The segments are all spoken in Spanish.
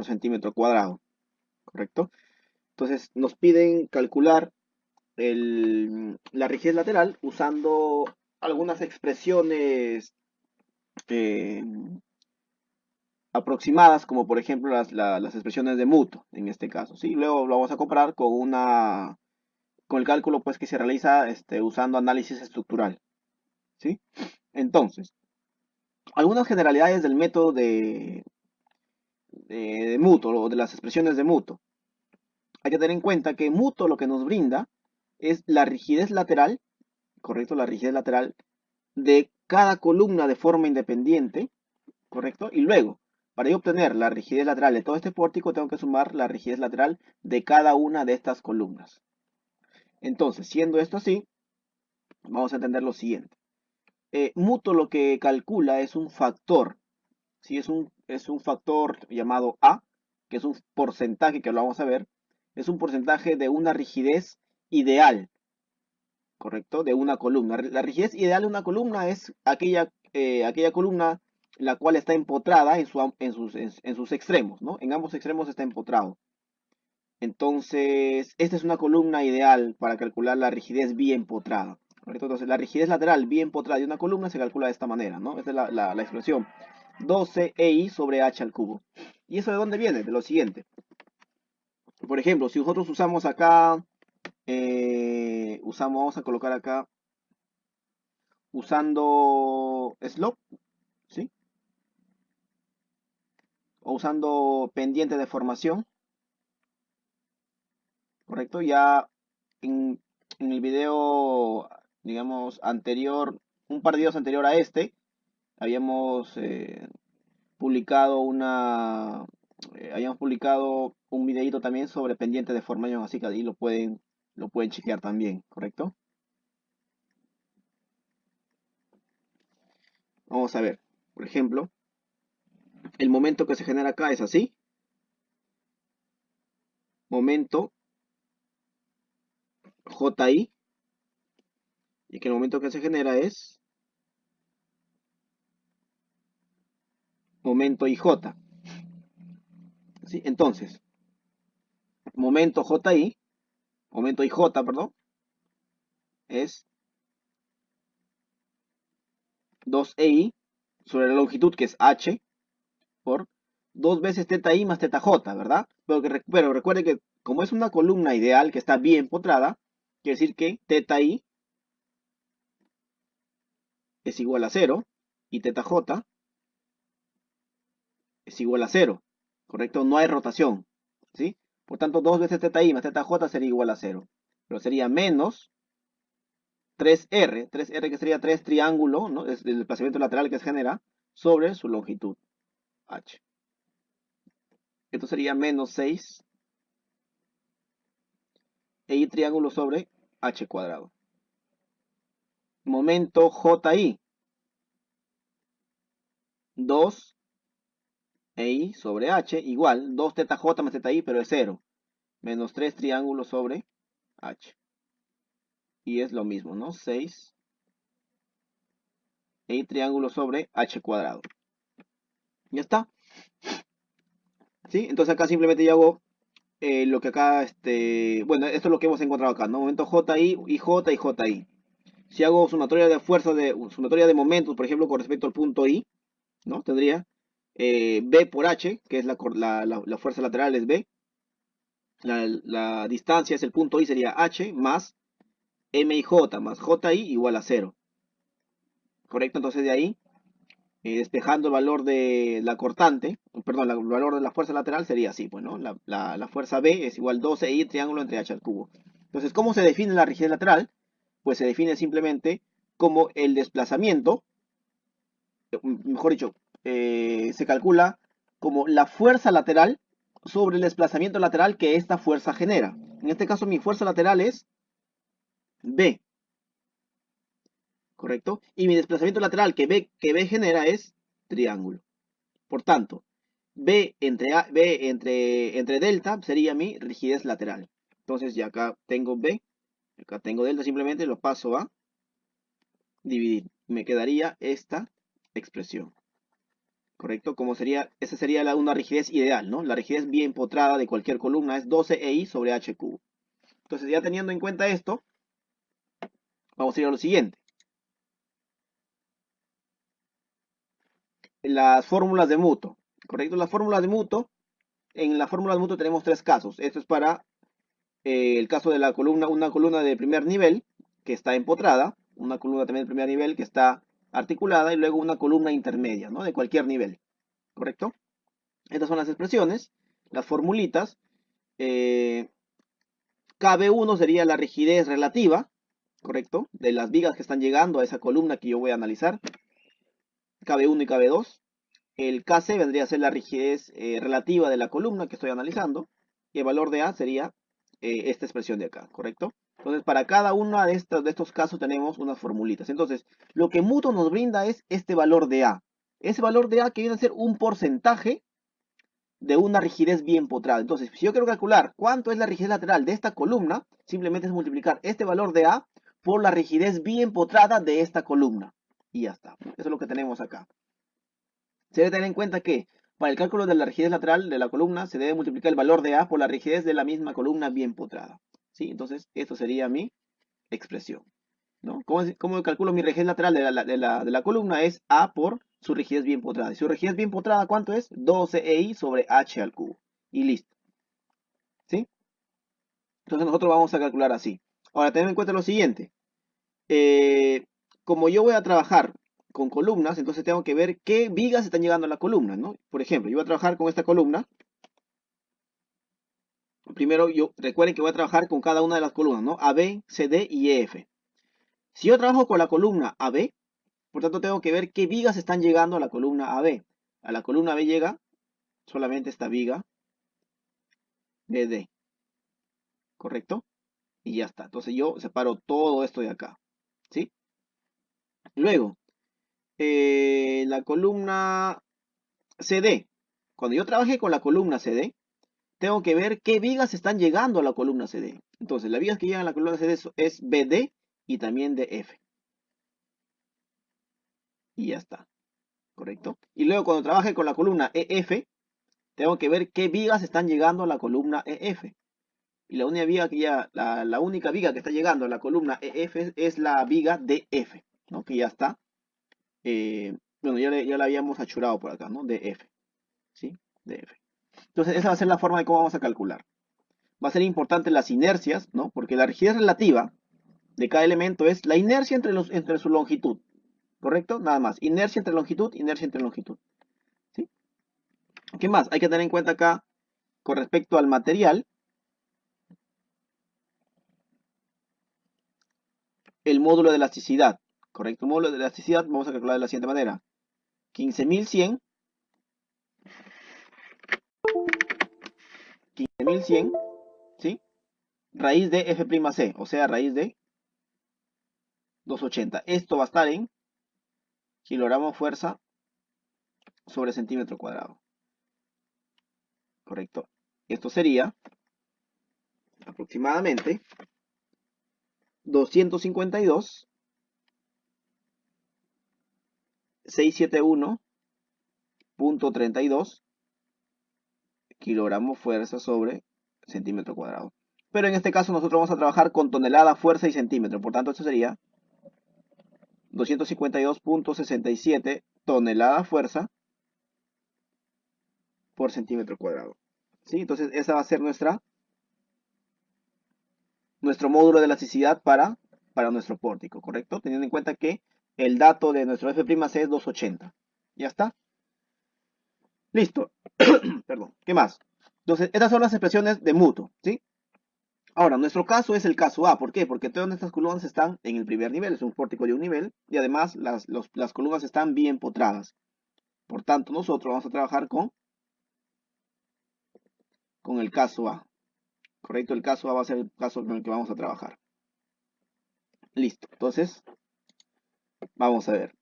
centímetro cuadrado, ¿correcto? Entonces nos piden calcular la rigidez lateral usando algunas expresiones eh, aproximadas, como por ejemplo las expresiones de Muto, en este caso, ¿sí? Luego lo vamos a comparar con el cálculo pues, que se realiza usando análisis estructural, ¿sí? Entonces, algunas generalidades del método de Muto o de las expresiones de Muto. Hay que tener en cuenta que Muto lo que nos brinda es la rigidez lateral, ¿correcto? La rigidez lateral de cada columna de forma independiente, ¿correcto? Y luego, para yo obtener la rigidez lateral de todo este pórtico, tengo que sumar la rigidez lateral de cada una de estas columnas. Entonces, siendo esto así, vamos a entender lo siguiente. Muto lo que calcula es un factor, ¿sí? Es un factor llamado A, que es un porcentaje que lo vamos a ver, es un porcentaje de una rigidez ideal, ¿correcto? De una columna. La rigidez ideal de una columna es aquella columna la cual está empotrada en sus extremos, ¿no? En ambos extremos está empotrado. Entonces, esta es una columna ideal para calcular la rigidez biempotrada, ¿correcto? Entonces, la rigidez lateral biempotrada de una columna se calcula de esta manera, ¿no? Esta es la expresión 12EI sobre H al cubo. ¿Y eso de dónde viene? De lo siguiente. Por ejemplo, si nosotros usamos acá, vamos a colocar acá, usando slope, ¿sí? O usando pendiente de formación, ¿correcto? Ya en el video, digamos, anterior, un par de videos anterior a este, habíamos habíamos publicado un videito también sobre pendiente de formación, así que ahí lo pueden chequear también, ¿correcto? Vamos a ver, por ejemplo, el momento que se genera acá es así, momento JI, y que el momento que se genera es momento IJ, ¿sí? Entonces, momento JI, momento IJ, perdón, es 2EI sobre la longitud que es H por 2 veces teta I más teta J, ¿verdad? Pero recuerde que como es una columna ideal que está bien empotrada, quiere decir que teta I es igual a 0 y teta J es igual a 0, ¿correcto? No hay rotación, ¿sí? Por tanto, 2 veces teta I más teta J sería igual a 0. Pero sería menos 3R que sería 3 triángulo, ¿no? Es el desplazamiento lateral que se genera sobre su longitud, H. Esto sería menos 6 I triángulo sobre H cuadrado. Momento JI, 2 I sobre H igual 2 teta J más teta I, pero es 0. Menos 3 triángulos sobre H. Y es lo mismo, ¿no? 6 I triángulo sobre H cuadrado. Ya está. ¿Sí? Entonces acá simplemente yo hago lo que acá, bueno, esto es lo que hemos encontrado acá, ¿no? Momento JI, IJ y JI. Si hago sumatoria de fuerzas, sumatoria de momentos, por ejemplo, con respecto al punto I, ¿no? Tendría B por H, que es la fuerza lateral es B. La distancia es el punto I, sería H, más MIJ más JI igual a 0. ¿Correcto? Entonces de ahí, despejando el valor de la cortante, perdón, el valor de la fuerza lateral sería así, pues, ¿no? La fuerza B es igual 12I triángulo entre H al cubo. Entonces, ¿cómo se define la rigidez lateral? Pues se define simplemente como el desplazamiento, mejor dicho, se calcula como la fuerza lateral sobre el desplazamiento lateral que esta fuerza genera. En este caso mi fuerza lateral es B, ¿correcto? Y mi desplazamiento lateral que B genera es triángulo. Por tanto, B entre delta sería mi rigidez lateral. Entonces ya acá tengo B, acá tengo delta, simplemente lo paso a dividir. Me quedaría esta expresión. ¿correcto? Esa sería una rigidez ideal, ¿no? La rigidez bien empotrada de cualquier columna es 12EI sobre H cubo. Entonces, ya teniendo en cuenta esto, vamos a ir a lo siguiente. Las fórmulas de Muto, ¿correcto? Las fórmulas de Muto, en la fórmula de Muto tenemos tres casos. Esto es para el caso de la columna, una columna de primer nivel que está empotrada, una columna también de primer nivel que está articulada y luego una columna intermedia, ¿no? De cualquier nivel, ¿correcto? Estas son las expresiones, las formulitas. KB1 sería la rigidez relativa, ¿correcto? De las vigas que están llegando a esa columna que yo voy a analizar. KB1 y KB2. El KC vendría a ser la rigidez relativa de la columna que estoy analizando. Y el valor de A sería esta expresión de acá, ¿correcto? Entonces, para cada uno de estos casos tenemos unas formulitas. Entonces, lo que Muto nos brinda es este valor de A. Ese valor de A que viene a ser un porcentaje de una rigidez bien potrada. Entonces, si yo quiero calcular cuánto es la rigidez lateral de esta columna, simplemente es multiplicar este valor de A por la rigidez bien potrada de esta columna. Y ya está. Eso es lo que tenemos acá. Se debe tener en cuenta que para el cálculo de la rigidez lateral de la columna se debe multiplicar el valor de A por la rigidez de la misma columna bien potrada. ¿Sí? Entonces, esto sería mi expresión, ¿no? ¿Cómo calculo mi rigidez lateral de la columna? Es A por su rigidez bien potrada. Y su rigidez bien potrada, ¿cuánto es? 12EI sobre H al cubo. Y listo. ¿Sí? Entonces nosotros vamos a calcular así. Ahora, tened en cuenta lo siguiente. Como yo voy a trabajar con columnas, entonces tengo que ver qué vigas están llegando a la columna, ¿no? Por ejemplo, yo voy a trabajar con esta columna. Primero, recuerden que voy a trabajar con cada una de las columnas, ¿no? AB, CD y EF. Si yo trabajo con la columna AB, por tanto tengo que ver qué vigas están llegando a la columna AB. A la columna B llega solamente esta viga BD, ¿correcto? Y ya está. Entonces yo separo todo esto de acá, ¿sí? Luego, la columna CD. Cuando yo trabaje con la columna CD, tengo que ver qué vigas están llegando a la columna CD. Entonces, las vigas que llegan a la columna CD es BD y también DF. Y ya está, ¿correcto? Y luego cuando trabaje con la columna EF, tengo que ver qué vigas están llegando a la columna EF. Y la única viga la única viga que está llegando a la columna EF es la viga DF, ¿no? Que ya está. Bueno, ya la habíamos achurado por acá, ¿no? DF, ¿sí? DF. Entonces, esa va a ser la forma de cómo vamos a calcular. Va a ser importante las inercias, ¿no? Porque la rigidez relativa de cada elemento es la inercia entre su longitud, ¿correcto? Nada más. Inercia entre longitud, inercia entre longitud. ¿Sí? ¿Qué más? Hay que tener en cuenta acá, con respecto al material, el módulo de elasticidad, ¿correcto? El módulo de elasticidad vamos a calcular de la siguiente manera. 15.100, 15.100, ¿sí? Raíz de F'C, o sea, raíz de 280. Esto va a estar en kilogramo fuerza sobre centímetro cuadrado. ¿Correcto? Esto sería aproximadamente 252,671.32 kilogramos fuerza sobre centímetro cuadrado. Pero en este caso nosotros vamos a trabajar con tonelada, fuerza y centímetro. Por tanto, esto sería 252.67 tonelada fuerza por centímetro cuadrado. ¿Sí? Entonces, esa va a ser nuestro módulo de elasticidad para nuestro pórtico, ¿correcto? Teniendo en cuenta que el dato de nuestro F'C es 280. ¿Ya está? Listo. Perdón. ¿Qué más? Entonces, estas son las expresiones de Muto, ¿sí? Ahora, nuestro caso es el caso A. ¿Por qué? Porque todas nuestras columnas están en el primer nivel, es un pórtico de un nivel, y además las columnas están bien potradas. Por tanto, nosotros vamos a trabajar con el caso A. ¿Correcto? El caso A va a ser el caso con el que vamos a trabajar. Listo. Entonces, vamos a ver.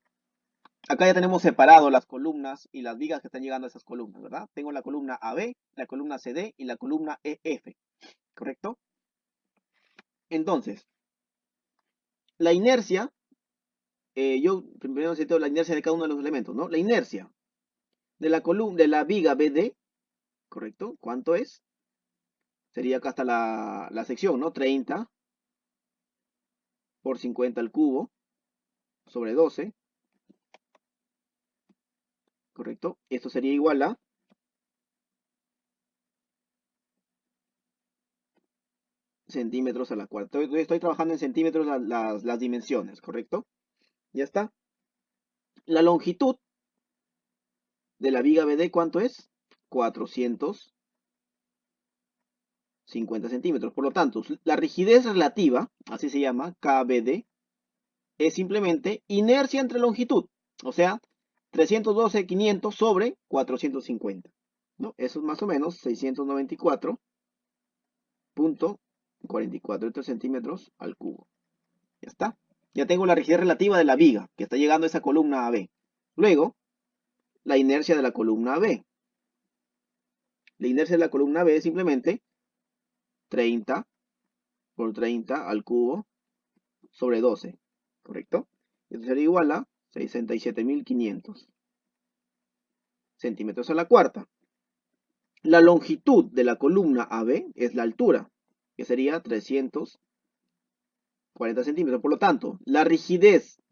Acá ya tenemos separado las columnas y las vigas que están llegando a esas columnas, ¿verdad? Tengo la columna AB, la columna CD y la columna EF. ¿Correcto? Entonces, la inercia, yo primero necesito la inercia de cada uno de los elementos, ¿no? La inercia de la columna, de la viga BD, ¿correcto? ¿Cuánto es? Sería acá hasta la sección, ¿no? 30 por 50 al cubo sobre 12, ¿correcto? Esto sería igual a centímetros a la cuarta. Estoy trabajando en centímetros las dimensiones, ¿correcto? Ya está. La longitud de la viga BD, ¿cuánto es? 450 centímetros. Por lo tanto, la rigidez relativa, así se llama, KBD, es simplemente inercia entre longitud. O sea, 312,500 sobre 450. ¿No? Eso es más o menos 694,44 centímetros al cubo. Ya está. Ya tengo la rigidez relativa de la viga, que está llegando a esa columna AB. Luego, la inercia de la columna AB. La inercia de la columna B es simplemente 30 por 30 al cubo sobre 12. ¿Correcto? Esto sería igual a 67,500 centímetros a la cuarta. La longitud de la columna AB es la altura, que sería 340 centímetros. Por lo tanto, la rigidez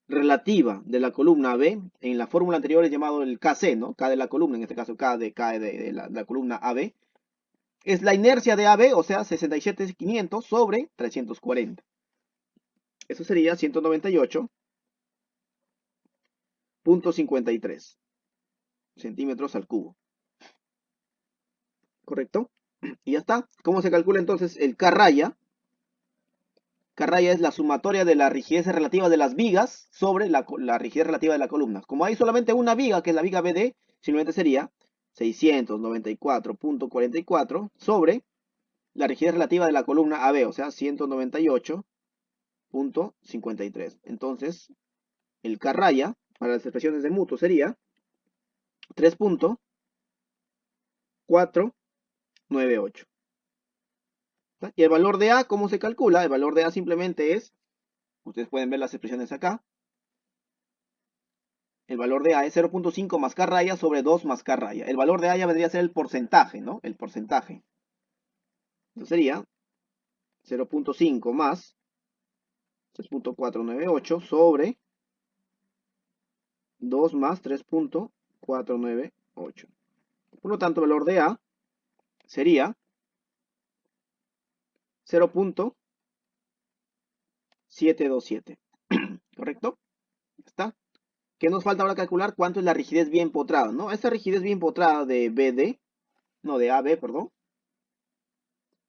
relativa de la columna AB, en la fórmula anterior es llamado el KC, ¿no? K de la columna, en este caso K de la columna AB, es la inercia de AB, o sea, 67,500 sobre 340. Eso sería 198,53 centímetros al cubo. ¿Correcto? Y ya está. ¿Cómo se calcula entonces el K raya? K raya es la sumatoria de la rigidez relativa de las vigas sobre la rigidez relativa de la columna. Como hay solamente una viga, que es la viga BD, simplemente sería 694,44 sobre la rigidez relativa de la columna AB, o sea, 198,53. Entonces, el K raya para las expresiones de Muto sería 3,498. Y el valor de A, ¿cómo se calcula? El valor de A simplemente es, ustedes pueden ver las expresiones acá, el valor de A es 0,5 más K raya sobre 2 más K raya. El valor de A ya vendría a ser el porcentaje, ¿no? El porcentaje. Entonces sería 0,5 más 3,498 sobre 2 más 3,498. Por lo tanto, el valor de A sería 0,727. ¿Correcto? Ya está. ¿Qué nos falta ahora calcular? ¿Cuánto es la rigidez bien empotrada? ¿No? Esta rigidez bien empotrada de BD, no, de AB, perdón.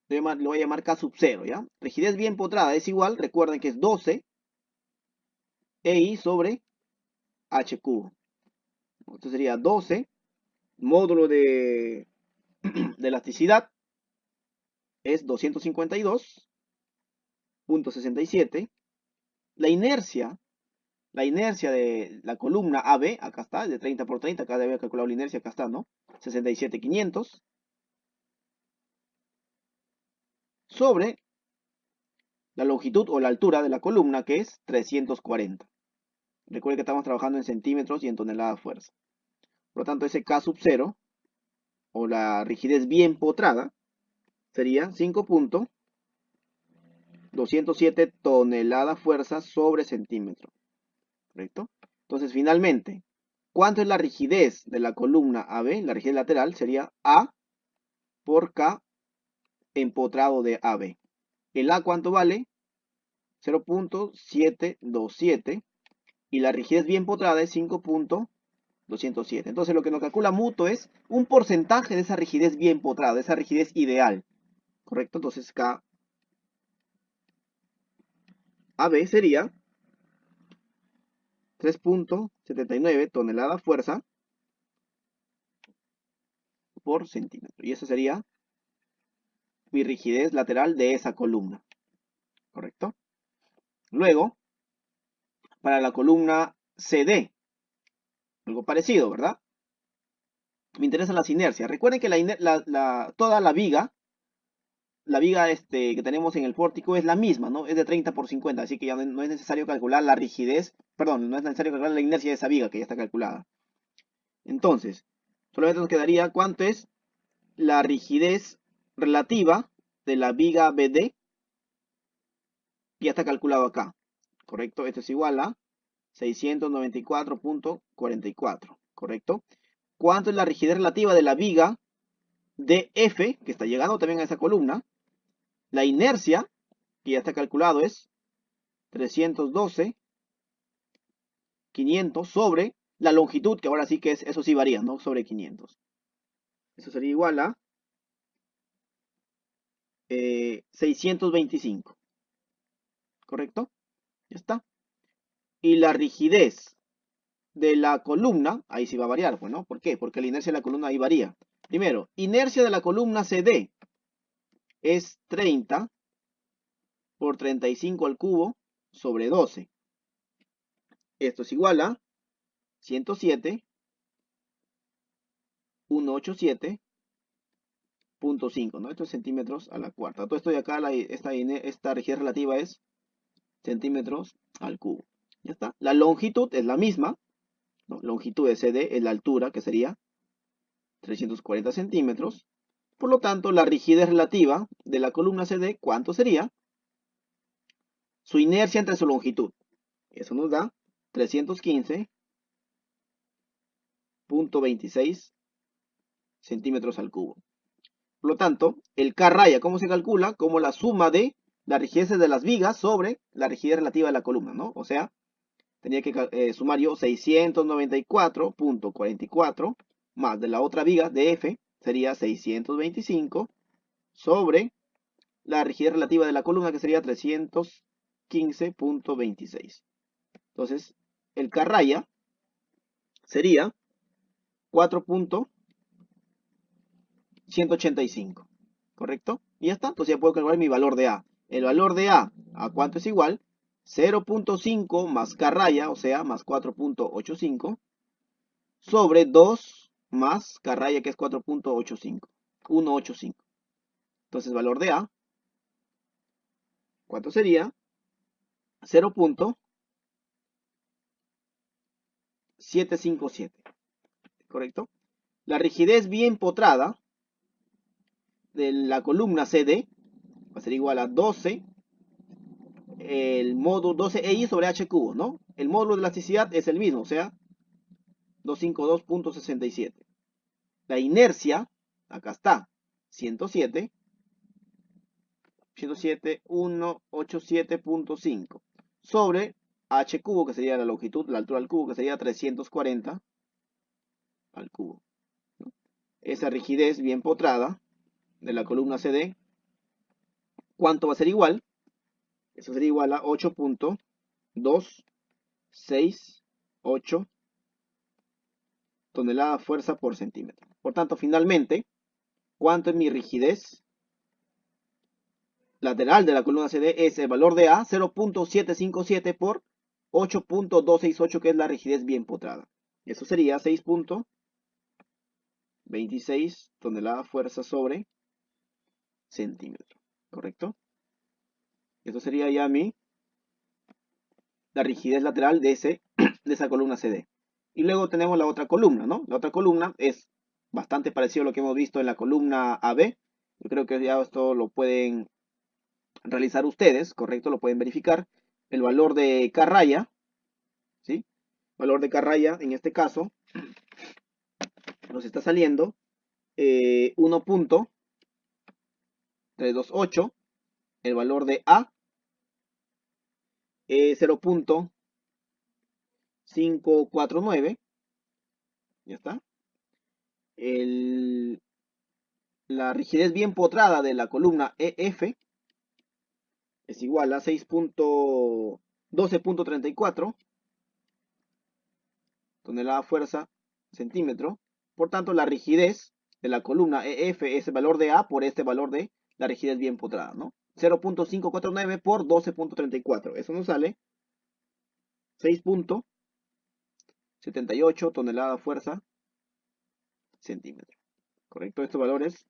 Lo voy a llamar K sub 0, ¿ya? Rigidez bien empotrada es igual, recuerden que es 12 EI sobre H cubo. Esto sería 12, módulo de elasticidad es 252,67. La inercia de la columna AB, acá está, de 30 por 30, acá debe haber calculado la inercia, acá está, ¿no? 67,500 sobre la longitud o la altura de la columna, que es 340. Recuerden que estamos trabajando en centímetros y en toneladas de fuerza. Por lo tanto, ese K sub 0, o la rigidez bien potrada, sería 5,207 toneladas fuerza sobre centímetro. ¿Correcto? Entonces, finalmente, ¿cuánto es la rigidez de la columna AB? La rigidez lateral sería A por K empotrado de AB. ¿El A cuánto vale? 0,727. Y la rigidez bien potrada es 5,207. Entonces, lo que nos calcula Muto es un porcentaje de esa rigidez bien potrada, de esa rigidez ideal. ¿Correcto? Entonces, K AB sería 3,79 toneladas fuerza por centímetro. Y esa sería mi rigidez lateral de esa columna. ¿Correcto? Luego, para la columna CD, algo parecido, ¿verdad? Me interesan las inercias. Recuerden que toda la viga que tenemos en el pórtico es la misma, ¿no? Es de 30 por 50, así que ya no es necesario calcular la rigidez, perdón, no es necesario calcular la inercia de esa viga que ya está calculada. Entonces, solamente nos quedaría cuánto es la rigidez relativa de la viga BD. Ya está calculado acá, ¿correcto? Esto es igual a 694.44, ¿correcto? ¿Cuánto es la rigidez relativa de la viga DF, que está llegando también a esa columna? La inercia, que ya está calculado, es 312.500 sobre la longitud, que ahora sí que es, eso sí varía, ¿no? Sobre 500. Eso sería igual a 625, ¿correcto? Ya está. Y la rigidez de la columna, ahí sí va a variar, pues, ¿no? ¿Por qué? Porque la inercia de la columna ahí varía. Primero, inercia de la columna CD es 30 por 35 al cubo sobre 12. Esto es igual a 107.187.5, ¿no? Esto es centímetros a la cuarta. Todo esto de acá, esta rigidez relativa es centímetros al cubo. Ya está. La longitud es la misma, ¿no? Longitud de CD es la altura, que sería 340 centímetros. Por lo tanto, la rigidez relativa de la columna CD, ¿cuánto sería? Su inercia entre su longitud. Eso nos da 315.26 centímetros al cubo. Por lo tanto, el K raya, ¿cómo se calcula? Como la suma de la rigidez de las vigas sobre la rigidez relativa de la columna, ¿no? O sea, tenía que sumar yo 694.44 más de la otra viga de F, sería 625 sobre la rigidez relativa de la columna, que sería 315.26. Entonces, el K raya sería 4.185, ¿correcto? Y ya está, entonces ya puedo calcular mi valor de A. El valor de ¿a cuánto es igual? 0.5 más K raya, o sea, más 4.85, sobre 2 más K raya, que es 4.85, 185. Entonces, valor de A, ¿cuánto sería? 0.757, ¿correcto? La rigidez bien potrada de la columna CD va a ser igual a 12, el módulo 12i sobre h cubo, ¿no? El módulo de elasticidad es el mismo, o sea, 252.67. La inercia, acá está, 107, 107.187.5 sobre h cubo, que sería la longitud, la altura al cubo, que sería 340 al cubo, ¿no? Esa rigidez bien potrada de la columna CD, ¿cuánto va a ser igual? Eso sería igual a 8.268 toneladas fuerza por centímetro. Por tanto, finalmente, ¿cuánto es mi rigidez lateral de la columna CD? Es el valor de A, 0.757 por 8.268, que es la rigidez bien potrada. Eso sería 6.26 toneladas fuerza sobre centímetro, ¿correcto? Eso sería ya la rigidez lateral de esa columna CD. Y luego tenemos la otra columna, ¿no? La otra columna es bastante parecido a lo que hemos visto en la columna AB. Yo creo que ya esto lo pueden realizar ustedes, ¿correcto? Lo pueden verificar. El valor de K raya, ¿sí? El valor de K raya, en este caso, nos está saliendo 1.328. El valor de A es 0.549. Ya está. La rigidez bien potrada de la columna EF es igual a 12.34 tonelada fuerza centímetro. Por tanto, la rigidez de la columna EF es el valor de A por este valor de la rigidez bien potrada, ¿no? 0.549 por 12.34. Eso nos sale 6.78 tonelada fuerza centímetro. ¿Correcto? Estos valores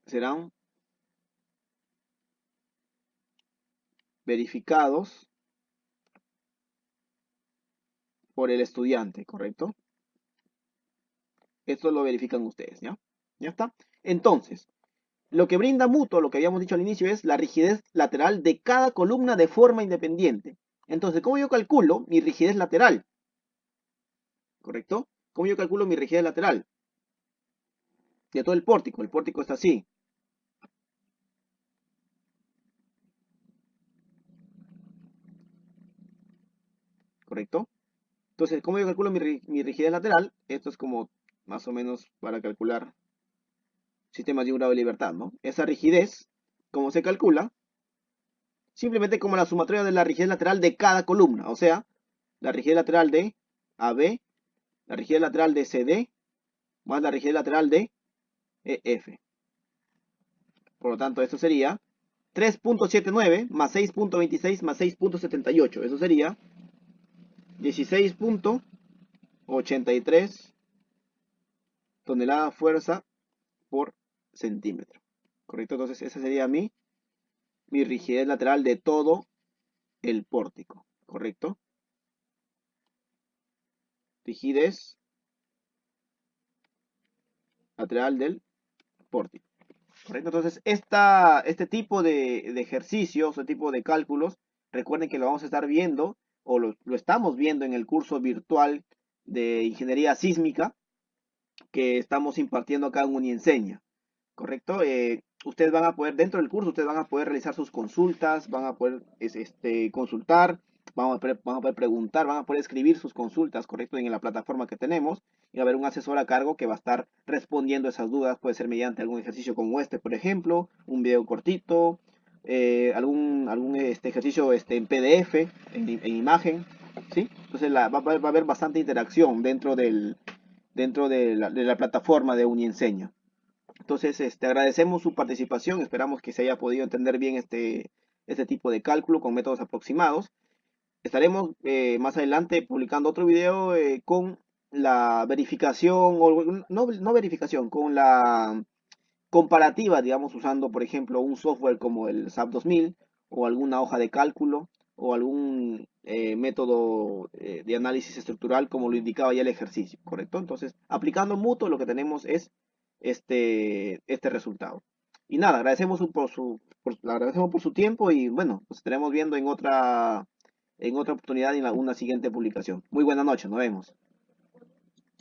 serán verificados por el estudiante, ¿correcto? Esto lo verifican ustedes, ¿ya? Ya está. Entonces, lo que brinda Mutuo, lo que habíamos dicho al inicio, es la rigidez lateral de cada columna de forma independiente. Entonces, ¿cómo yo calculo mi rigidez lateral? ¿Correcto? ¿Cómo yo calculo mi rigidez lateral? De todo el pórtico. El pórtico está así. ¿Correcto? Entonces, ¿cómo yo calculo mi rigidez lateral? Esto es como más o menos para calcular sistemas de un grado de libertad, ¿no? Esa rigidez, ¿cómo se calcula? Simplemente como la sumatoria de la rigidez lateral de cada columna. O sea, la rigidez lateral de AB, la rigidez lateral de CD, más la rigidez lateral de EF. Por lo tanto, esto sería 3.79 más 6.26 más 6.78. Eso sería 16.83 toneladas fuerza por centímetro. ¿Correcto? Entonces, esa sería mi rigidez lateral de todo el pórtico. ¿Correcto? Rigidez lateral del pórtico. ¿Correcto? Entonces, este tipo de ejercicios, este tipo de cálculos, recuerden que lo vamos a estar viendo o lo estamos viendo en el curso virtual de ingeniería sísmica que estamos impartiendo acá en Unienseña. ¿Correcto? Ustedes van a poder, dentro del curso, ustedes van a poder realizar sus consultas, van a poder consultar, van a poder preguntar, van a poder escribir sus consultas, ¿correcto? En la plataforma que tenemos. Y va a haber un asesor a cargo que va a estar respondiendo esas dudas. Puede ser mediante algún ejercicio como este, por ejemplo, un video cortito, algún ejercicio en PDF, en imagen, ¿sí? Entonces va a haber bastante interacción dentro de la plataforma de Unienseña. Entonces, agradecemos su participación, esperamos que se haya podido entender bien este tipo de cálculo con métodos aproximados. Estaremos más adelante publicando otro video con la verificación, o no verificación, con la comparativa, digamos, usando, por ejemplo, un software como el SAP 2000 o alguna hoja de cálculo o algún método de análisis estructural como lo indicaba ya el ejercicio, ¿correcto? Entonces, aplicando Mutuo lo que tenemos es este resultado. Y nada, agradecemos por su tiempo y bueno, nos estaremos viendo en otra oportunidad en una siguiente publicación. Muy buena noche, nos vemos.